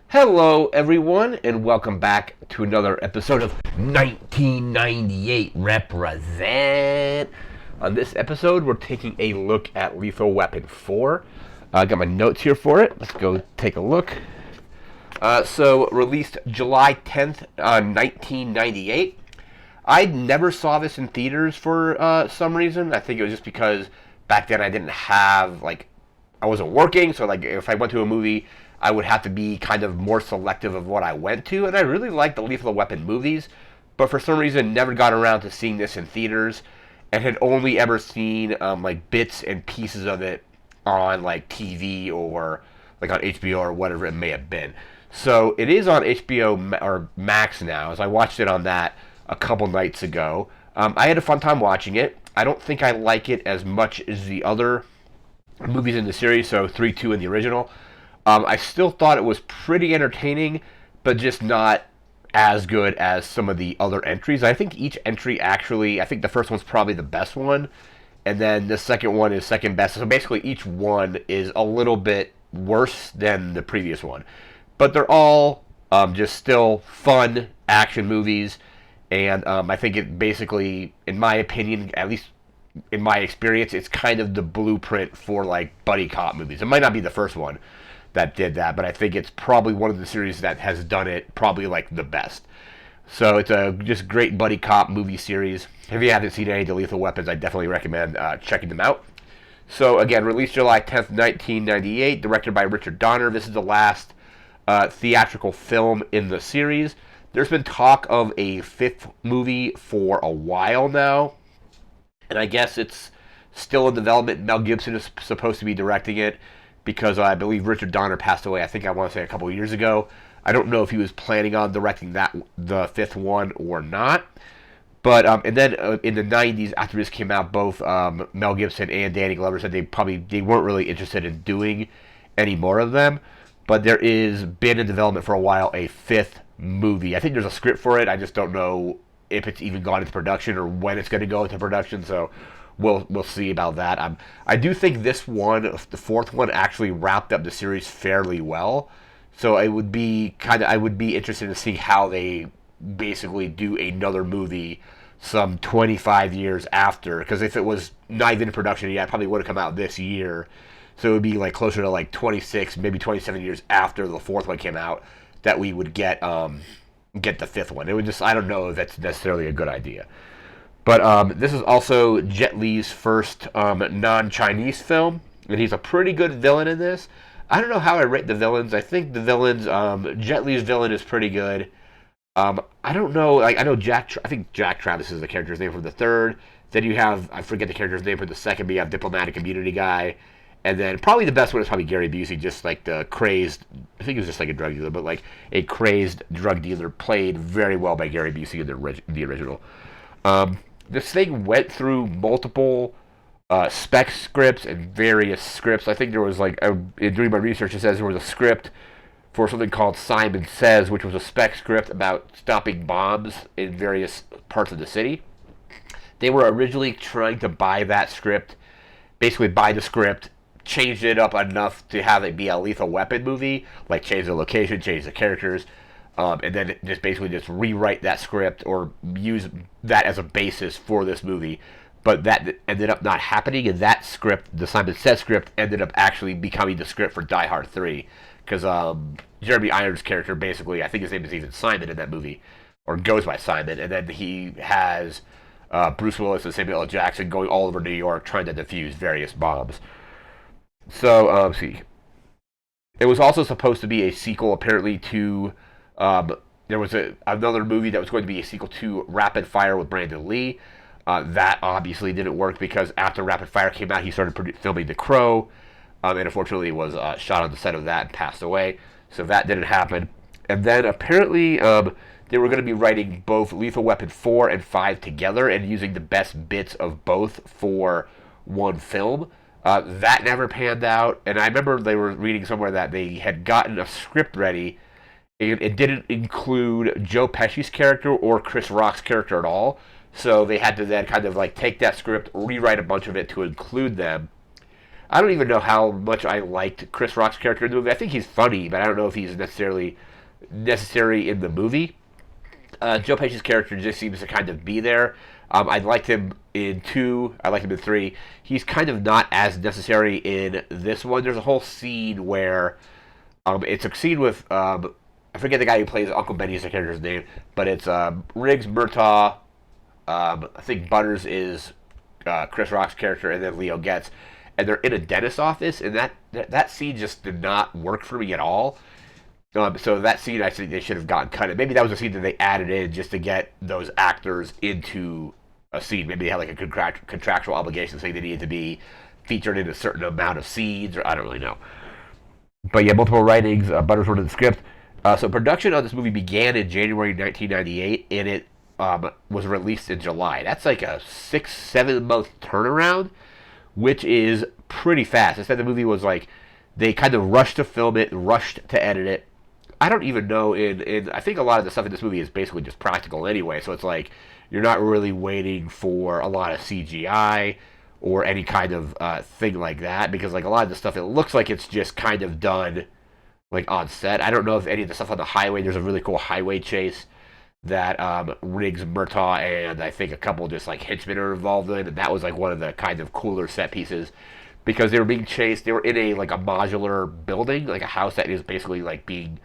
Hello, everyone, and welcome back to another episode of 1998 Represent. On this episode, we're taking a look at Lethal Weapon 4. I got my notes here for it. Let's go take a look. Released July 10th, 1998. I never saw this in theaters for some reason. I think it was just because back then I didn't have, I wasn't working, so, if I went to a movie, I would have to be kind of more selective of what I went to, and I really liked the Lethal Weapon movies, but for some reason never got around to seeing this in theaters, and had only ever seen bits and pieces of it on TV or on HBO or whatever it may have been. So it is on HBO or Max now, as I watched it on that a couple nights ago. I had a fun time watching it. I don't think I like it as much as the other movies in the series, so 3, 2 in the original. I still thought it was pretty entertaining, but just not as good as some of the other entries. I think each entry I think the first one's probably the best one, and then the second one is second best. So basically each one is a little bit worse than the previous one. But they're all just still fun action movies, and I think it basically, in my opinion, at least in my experience, it's kind of the blueprint for buddy cop movies. It might not be the first one that did that, but I think it's probably one of the series that has done it probably the best. So it's a just great buddy cop movie series. If you haven't seen any of the Lethal Weapons, I definitely recommend checking them out. So again, released July 10th, 1998, directed by Richard Donner. This is the last theatrical film in the series. There's been talk of a fifth movie for a while now, and I guess it's still in development. Mel Gibson is supposed to be directing it, because I believe Richard Donner passed away, I want to say a couple of years ago. I don't know if he was planning on directing the fifth one or not. But and then in the 90s, after this came out, both Mel Gibson and Danny Glover said they weren't really interested in doing any more of them. But there is been in development for a while a fifth movie. I think there's a script for it. I just don't know if it's even gone into production or when it's going to go into production. So we'll see about that. I do think this one, the fourth one, actually wrapped up the series fairly well. So I would be interested to see how they basically do another movie some 25 years after. Because if it was not even in production yet, it probably would have come out this year. So it would be closer to 26, maybe 27 years after the fourth one came out that we would get the fifth one. It would just, I don't know if that's necessarily a good idea. But this is also Jet Li's first non-Chinese film, and he's a pretty good villain in this. I don't know how I rate the villains. I think the villains, Jet Li's villain is pretty good. I don't know, I know I think Jack Travis is the character's name for the third. Then you have, I forget the character's name for the second, but you have Diplomatic Immunity guy. And then probably the best one is probably Gary Busey, just the crazed, I think he was just a drug dealer, but a crazed drug dealer played very well by Gary Busey in the original. This thing went through multiple spec scripts and various scripts. I think there was doing my research, it says there was a script for something called Simon Says, which was a spec script about stopping bombs in various parts of the city. They were originally trying to buy that script, basically buy the script, changed it up enough to have it be a Lethal Weapon movie, change the location, change the characters, and then just basically just rewrite that script or use that as a basis for this movie. But that ended up not happening, and that script, the Simon Says script, ended up actually becoming the script for Die Hard 3. Because Jeremy Irons' character, basically, I think his name is even Simon in that movie, or goes by Simon, and then he has Bruce Willis and Samuel L. Jackson going all over New York trying to defuse various bombs. So, let's see. It was also supposed to be a sequel, apparently, to there was another movie that was going to be a sequel to Rapid Fire with Brandon Lee. That obviously didn't work because after Rapid Fire came out, he started filming The Crow, and unfortunately was shot on the set of that and passed away. So that didn't happen. And then apparently they were going to be writing both Lethal Weapon 4 and 5 together and using the best bits of both for one film. That never panned out, and I remember they were reading somewhere that they had gotten a script ready. It didn't include Joe Pesci's character or Chris Rock's character at all, so they had to then kind of take that script, rewrite a bunch of it to include them. I don't even know how much I liked Chris Rock's character in the movie. I think he's funny, but I don't know if he's necessarily necessary in the movie. Joe Pesci's character just seems to kind of be there. I liked him in 2. I liked him in 3. He's kind of not as necessary in this one. There's a whole scene where it's a scene with I forget the guy who plays Uncle Benny's the character's name, but it's Riggs, Murtaugh. I think Butters is Chris Rock's character, and then Leo Getz, and they're in a dentist's office, and that scene just did not work for me at all. So that scene, I think they should have gotten cut. And maybe that was a scene that they added in just to get those actors into a scene. Maybe they had like a contractual obligation saying they needed to be featured in a certain amount of scenes, or I don't really know. But yeah, multiple writings. Butters wrote the script. So production on this movie began in January 1998, and it was released in July. That's like a 6-7 month turnaround, which is pretty fast. Instead, the movie was like they kind of rushed to film it, rushed to edit it. I don't even know. I think a lot of the stuff in this movie is basically just practical anyway. So it's like you're not really waiting for a lot of CGI or any kind of thing like that, because like a lot of the stuff, it looks like it's just kind of done like on set. I don't know if any of the stuff on the highway. There's a really cool highway chase that Riggs, Murtaugh, and I think a couple just like henchmen are involved in, and that was like one of the kind of cooler set pieces because they were being chased. They were in a modular building, like a house that is basically like being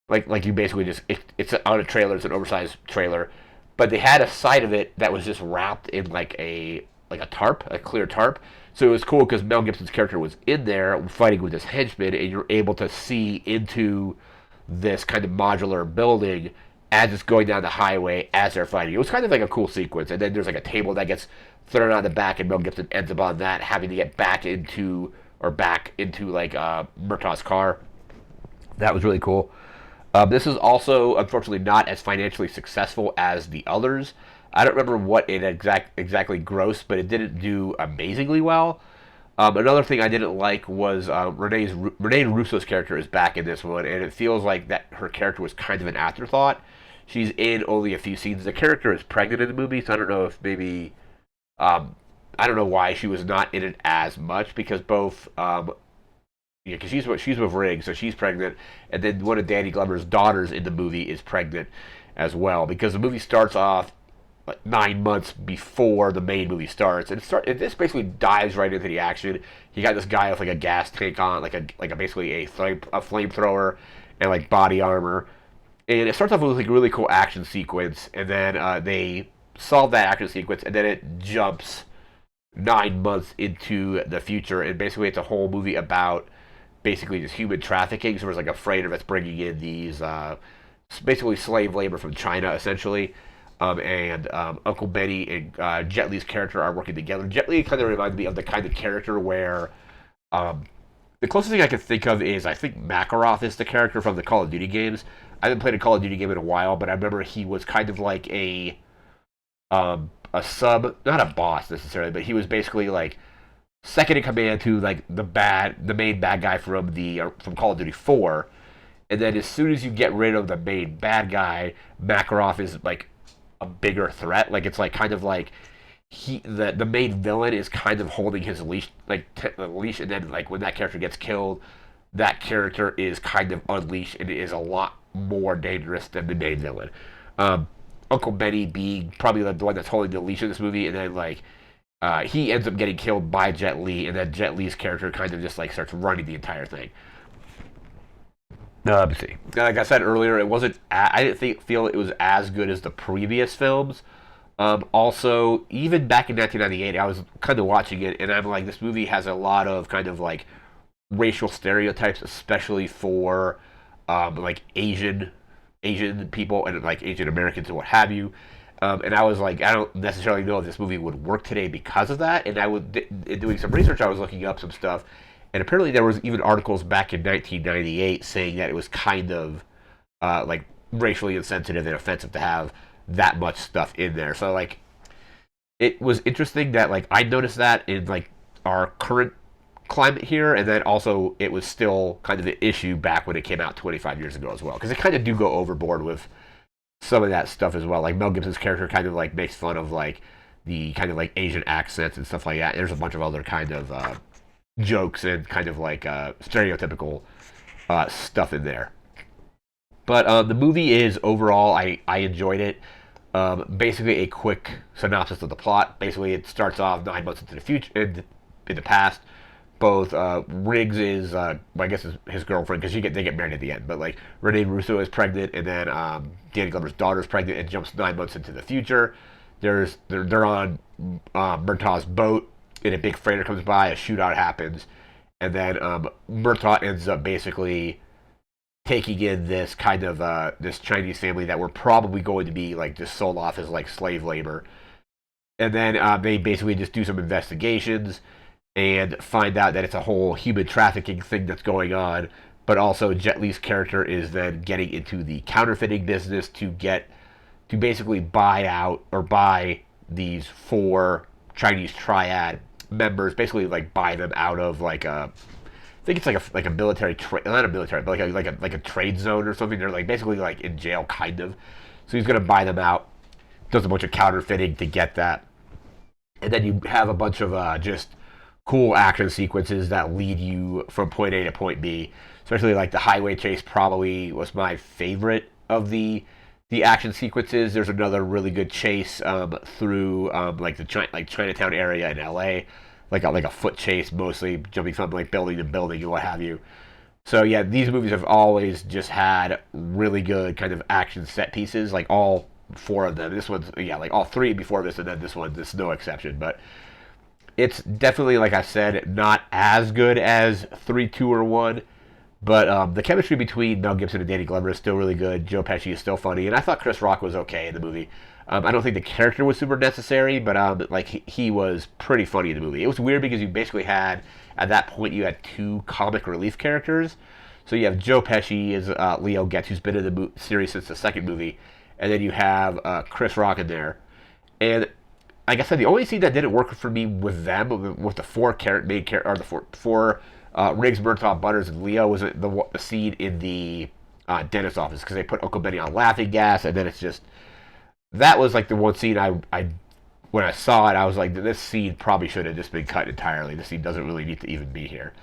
like you basically just it's on a trailer. It's an oversized trailer, but they had a side of it that was just wrapped in like a tarp, a clear tarp. So it was cool because Mel Gibson's character was in there fighting with this henchman, and you're able to see into this kind of modular building as it's going down the highway as they're fighting. It was kind of like a cool sequence. And then there's like a table that gets thrown on the back, and Mel Gibson ends up on that, having to get back into like Murtaugh's car. That was really cool. This is also unfortunately not as financially successful as the others. I don't remember what it exactly grossed, but it didn't do amazingly well. Another thing I didn't like was Renee Russo's character is back in this one, and it feels like that her character was kind of an afterthought. She's in only a few scenes. The character is pregnant in the movie, so I don't know if maybe I don't know why she was not in it as much, because both yeah, because she's with Riggs, so she's pregnant, and then one of Danny Glover's daughters in the movie is pregnant as well. Because the movie starts off like 9 months before the main movie starts, and this basically dives right into the action. You got this guy with like a gas tank on, like a basically a flamethrower and like body armor, and it starts off with like a really cool action sequence, and then they solve that action sequence, and then it jumps 9 months into the future, and basically it's a whole movie about basically just human trafficking. So there's like a freighter that's bringing in these basically slave labor from China, essentially. And Uncle Benny and Jet Li's character are working together. Jet Li kind of reminds me of the kind of character where the closest thing I can think of is I think Makarov is the character from the Call of Duty games. I haven't played a Call of Duty game in a while, but I remember he was kind of like a sub, not a boss necessarily, but he was basically like second in command to like the main bad guy from Call of Duty 4. And then as soon as you get rid of the main bad guy, Makarov is like a bigger threat. Like it's like kind of like the main villain is kind of holding his leash, leash, and then like when that character gets killed, that character is kind of unleashed and is a lot more dangerous than the main villain. Uncle Benny being probably the one that's holding the leash in this movie, and then like he ends up getting killed by Jet Li, and then Jet Li's character kind of just like starts running the entire thing. Let's see. Like I said earlier, it wasn't. I didn't feel it was as good as the previous films. Also, even back in 1998, I was kind of watching it, and I'm like, this movie has a lot of kind of like racial stereotypes, especially for like Asian people and like Asian Americans and what have you. And I was like, I don't necessarily know if this movie would work today because of that. And in doing some research, I was looking up some stuff, and apparently there was even articles back in 1998 saying that it was kind of like racially insensitive and offensive to have that much stuff in there. So like, it was interesting that like I noticed that in like our current climate here, and then also it was still kind of an issue back when it came out 25 years ago as well, because they kind of do go overboard with some of that stuff as well. Like Mel Gibson's character kind of like makes fun of like the kind of like Asian accents and stuff like that. There's a bunch of other kind of jokes and kind of like stereotypical stuff in there. But the movie is overall, I enjoyed it. Basically, a quick synopsis of the plot. Basically, it starts off 9 months into the future, in the past. Both Riggs is, I guess, his girlfriend, because they get married at the end. But like Renee Russo is pregnant, and then Danny Glover's daughter is pregnant, and jumps 9 months into the future. They're on Murtaugh's boat, and a big freighter comes by. A shootout happens, and then Murtaugh ends up basically taking in this kind of this Chinese family that were probably going to be like just sold off as like slave labor, and then they basically just do some investigations and find out that it's a whole human trafficking thing that's going on. But also Jet Li's character is then getting into the counterfeiting business to basically buy out or buy these four Chinese triad members, basically like buy them out of like a I think it's like a military not a military, but like a trade zone or something. They're like basically like in jail, kind of. So he's gonna buy them out. Does a bunch of counterfeiting to get that, and then you have a bunch of just cool action sequences that lead you from point A to point B. Especially like the highway chase probably was my favorite of the action sequences. There's another really good chase through like the Chinatown area in LA, like a foot chase, mostly jumping from like building to building and what have you. So yeah, these movies have always just had really good kind of action set pieces, like all four of them. This one's like all three before this, and then this is no exception. But it's definitely, like I said, not as good as 3, 2, or 1. But the chemistry between Mel Gibson and Danny Glover is still really good. Joe Pesci is still funny, and I thought Chris Rock was okay in the movie. I don't think the character was super necessary, but like he was pretty funny in the movie. It was weird because you basically had at that point you had two comic relief characters. So you have Joe Pesci as Leo Getz, who's been in the series since the second movie, and then you have Chris Rock in there. And like I said, the only scene that didn't work for me with them, with the main character, or the four Riggs, Murtaugh, Butters, and Leo, was the scene in the dentist office, because they put Uncle Benny on laughing gas, and then it's just that was like the one scene I when I saw it, I was like, this scene probably should have just been cut entirely. This scene doesn't really need to even be here.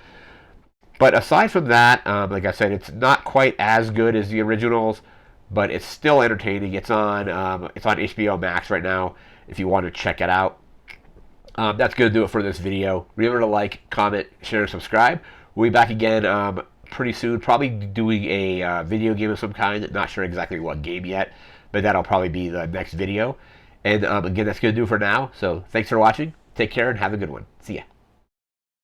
But aside from that, like I said, it's not quite as good as the originals, but it's still entertaining. It's on HBO Max right now if you want to check it out. That's going to do it for this video. Remember to like, comment, share, and subscribe. We'll be back again pretty soon, probably doing a video game of some kind. Not sure exactly what game yet, but that'll probably be the next video. And again, that's going to do it for now. So thanks for watching. Take care and have a good one. See ya.